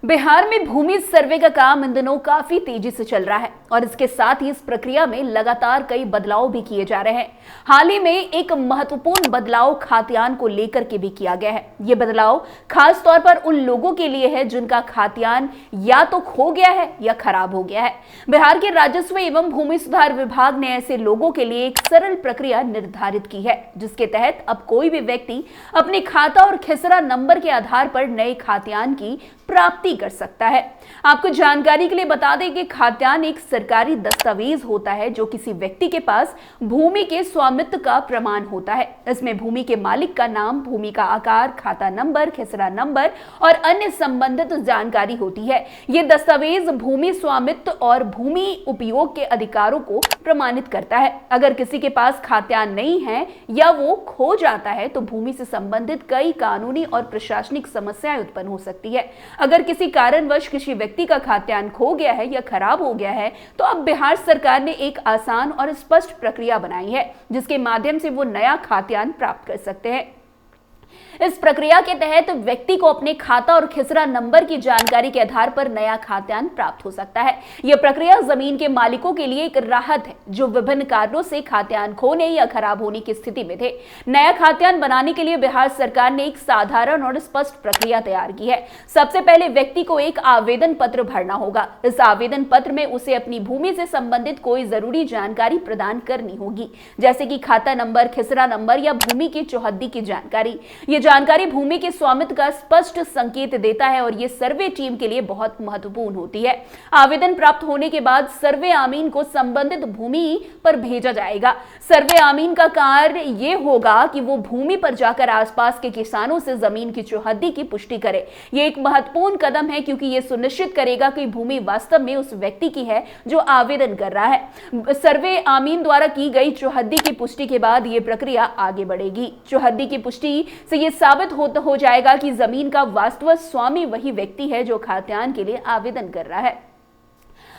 बिहार में भूमि सर्वे का काम इन दिनों काफी तेजी से चल रहा है और इसके साथ ही इस प्रक्रिया में लगातार कई बदलाव भी किए जा रहे हैं। हाल ही में एक महत्वपूर्ण बदलाव खाद्यान्न को लेकर के भी किया गया है। ये बदलाव खास तौर पर उन लोगों के लिए है जिनका खाद्यान्न या तो खो गया है या खराब हो गया है। बिहार के राजस्व एवं भूमि सुधार विभाग ने ऐसे लोगों के लिए एक सरल प्रक्रिया निर्धारित की है, जिसके तहत अब कोई भी व्यक्ति अपने खाता और खसरा नंबर के आधार पर नए खाद्यान्न की प्राप्ति कर सकता है। आपको जानकारी के लिए बता दें कि खाद्यान्न एक सरकारी दस्तावेज होता है जो किसी व्यक्ति के पास भूमि के स्वामित्व का प्रमाण होता है। इसमें भूमि के मालिक का नाम, भूमि का आकार, खाता नंबर, खसरा नंबर और अन्य संबंधित जानकारी होती है। ये दस्तावेज भूमि स्वामित्व और भूमि उपयोग के अधिकारों को प्रमाणित करता है। अगर किसी के पास खाद्यान्न नहीं है या वो खो जाता है तो भूमि से संबंधित कई कानूनी और प्रशासनिक समस्याएं उत्पन्न हो सकती है। अगर किसी कारणवश किसी व्यक्ति का खाद्यान्न खो गया है या खराब हो गया है तो अब बिहार सरकार ने एक आसान और स्पष्ट प्रक्रिया बनाई है, जिसके माध्यम से वो नया खाद्यान्न प्राप्त कर सकते हैं। इस प्रक्रिया के तहत व्यक्ति को अपने खाता और खसरा नंबर की जानकारी के आधार पर नया खाद्यान्न प्राप्त हो सकता है। यह प्रक्रिया जमीन के मालिकों के लिए एक राहत है जो विभिन्न कारणों से खाद्यान्न खोने या खराब होने की स्थिति में थे। नया खाद्यान्न बनाने के लिए बिहार सरकार ने एक साधारण और स्पष्ट प्रक्रिया तैयार की है। सबसे पहले व्यक्ति को एक आवेदन पत्र भरना होगा। इस आवेदन पत्र में उसे अपनी भूमि से संबंधित कोई जरूरी जानकारी प्रदान करनी होगी, जैसे कि खाता नंबर, खसरा नंबर या भूमि की चौहद्दी की जानकारी। ये जानकारी भूमि के स्वामित्व का स्पष्ट संकेत देता है और यह सर्वे टीम के लिए बहुत महत्वपूर्ण होती है। आवेदन प्राप्त होने के बाद सर्वे आमीन को संबंधित भूमि पर भेजा जाएगा। सर्वे आमीन का कार्य यह होगा कि वो भूमि पर जाकर आसपास के किसानों से जमीन की चौहद्दी की पुष्टि करे। यह एक महत्वपूर्ण कदम है क्योंकि यह सुनिश्चित करेगा कि भूमि वास्तव में उस व्यक्ति की है जो आवेदन कर रहा है। सर्वे आमीन द्वारा की गई चौहद्दी की पुष्टि के बाद यह प्रक्रिया आगे बढ़ेगी। चौहद्दी की पुष्टि से यह साबित हो जाएगा कि जमीन का वास्तविक स्वामी वही व्यक्ति है जो खाद्यान्न के लिए आवेदन कर रहा है।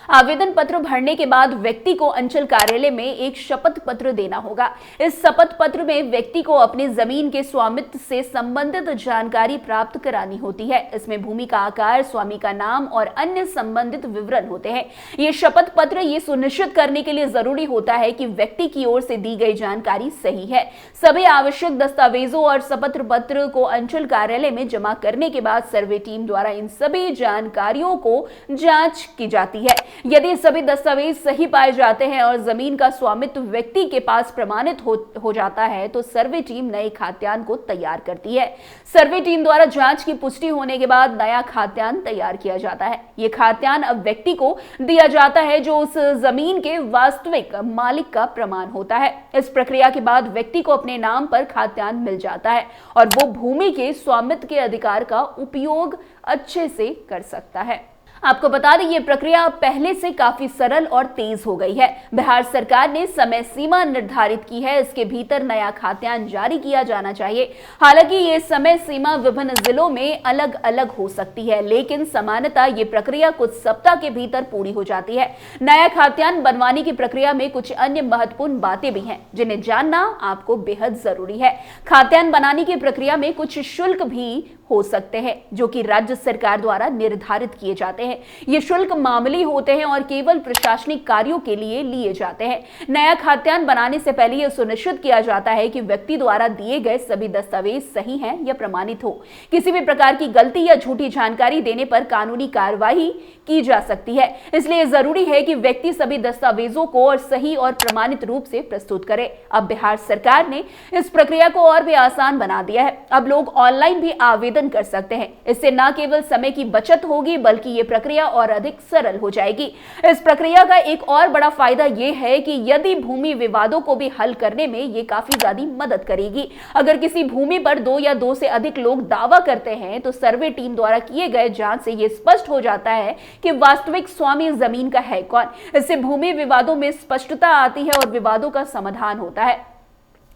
आवेदन पत्र भरने के बाद व्यक्ति को अंचल कार्यालय में एक शपथ पत्र देना होगा। इस शपथ पत्र में व्यक्ति को अपनी जमीन के स्वामित्व से संबंधित जानकारी प्राप्त करानी होती है। इसमें भूमि का आकार, स्वामी का नाम और अन्य संबंधित विवरण होते हैं। ये शपथ पत्र ये सुनिश्चित करने के लिए जरूरी होता है कि व्यक्ति की ओर से दी गई जानकारी सही है। सभी आवश्यक दस्तावेजों और शपथ पत्र को अंचल कार्यालय में जमा करने के बाद सर्वे टीम द्वारा इन सभी जानकारियों को जांच की जाती है। यदि सभी दस्तावेज सही पाए जाते हैं और जमीन का स्वामित्व व्यक्ति के पास प्रमाणित हो जाता है तो सर्वे टीम नए खाद्यान्न को तैयार करती है। सर्वे टीम द्वारा जांच की पुष्टि होने के बाद नया खाद्यान्न तैयार किया जाता है। यह खाद्यान्न अब व्यक्ति को दिया जाता है जो उस जमीन के वास्तविक मालिक का प्रमाण होता है। इस प्रक्रिया के बाद व्यक्ति को अपने नाम पर खाद्यान्न मिल जाता है और वो भूमि के स्वामित्व के अधिकार का उपयोग अच्छे से कर सकता है। आपको बता दें ये प्रक्रिया पहले से काफी सरल और तेज हो गई है। बिहार सरकार ने समय सीमा निर्धारित की है, इसके भीतर नया खाद्यान्न जारी किया जाना चाहिए। हालांकि ये समय सीमा विभिन्न जिलों में अलग अलग हो सकती है, लेकिन सामान्यतः ये प्रक्रिया कुछ सप्ताह के भीतर पूरी हो जाती है। नया खाद्यान्न बनवाने की प्रक्रिया में कुछ अन्य महत्वपूर्ण बातें भी हैं जिन्हें जानना आपको बेहद जरूरी है। खाद्यान्न बनाने की प्रक्रिया में कुछ शुल्क भी हो सकते हैं जो कि राज्य सरकार द्वारा निर्धारित किए जाते हैं। ये शुल्क मामूली होते हैं और केवल प्रशासनिक कार्यों के लिए लिए जाते हैं। नया खाद्यान्न बनाने से पहले यह सुनिश्चित किया जाता है कि व्यक्ति द्वारा दिए गए सभी दस्तावेज सही हैं या प्रमाणित हो। किसी भी प्रकार की गलती या झूठी जानकारी देने पर कानूनी कार्रवाई की जा सकती है। इसलिए जरूरी है कि व्यक्ति सभी दस्तावेजों को और सही और प्रमाणित रूप से प्रस्तुत करे। अब बिहार सरकार ने इस प्रक्रिया को और भी आसान बना दिया है। अब लोग ऑनलाइन भी आवेदन कर सकते हैं। इससे न केवल समय की बचत होगी बल्कि ये प्रक्रिया और अधिक सरल हो जाएगी। इस प्रक्रिया का एक और बड़ा फायदा यह है कि यदि भूमि विवादों को भी हल करने में ये काफी ज्यादा मदद करेगी। अगर किसी भूमि पर दो या दो से अधिक लोग दावा करते हैं तो सर्वे टीम द्वारा किए गए जांच से यह स्पष्ट हो जाता है कि वास्तविक स्वामी जमीन का है कौन। इससे भूमि विवादों में स्पष्टता आती है और विवादों का समाधान होता है।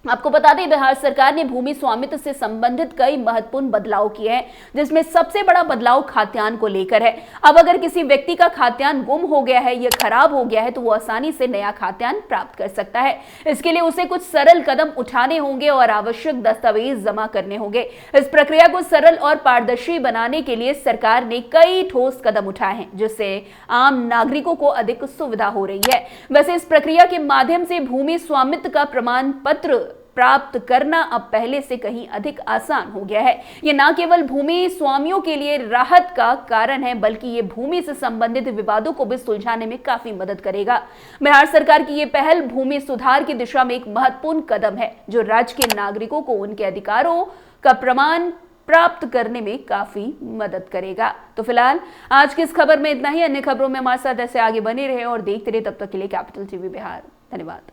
आपको बता दें, बिहार सरकार ने भूमि स्वामित्व से संबंधित कई महत्वपूर्ण बदलाव किए हैं, जिसमें सबसे बड़ा बदलाव खाद्यान्न को लेकर है। अब अगर किसी व्यक्ति का खाद्यान्न गुम हो गया है या खराब हो गया है तो वो आसानी से नया खाद्यान्न प्राप्त कर सकता है। इसके लिए उसे कुछ सरल कदम उठाने होंगे और आवश्यक दस्तावेज जमा करने होंगे। इस प्रक्रिया को सरल और पारदर्शी बनाने के लिए सरकार ने कई ठोस कदम उठाए हैं, जिससे आम नागरिकों को अधिक सुविधा हो रही है। वैसे इस प्रक्रिया के माध्यम से भूमि स्वामित्व का प्रमाण पत्र प्राप्त करना अब पहले से कहीं अधिक आसान हो गया है। ये न केवल भूमि स्वामियों के लिए राहत का कारण है, बल्कि ये भूमि से संबंधित विवादों को भी सुलझाने में काफी मदद करेगा। बिहार सरकार की ये पहल भूमि सुधार की दिशा में एक महत्वपूर्ण कदम है, जो राज्य के नागरिकों को उनके अधिकारों का प्रमाण प्राप्त करने में काफी मदद करेगा। तो फिलहाल आज की इस खबर में इतना ही। अन्य खबरों में हमारे साथ ऐसे आगे बने रहे और देखते रहे। तब तक के लिए कैपिटल टीवी बिहार। धन्यवाद।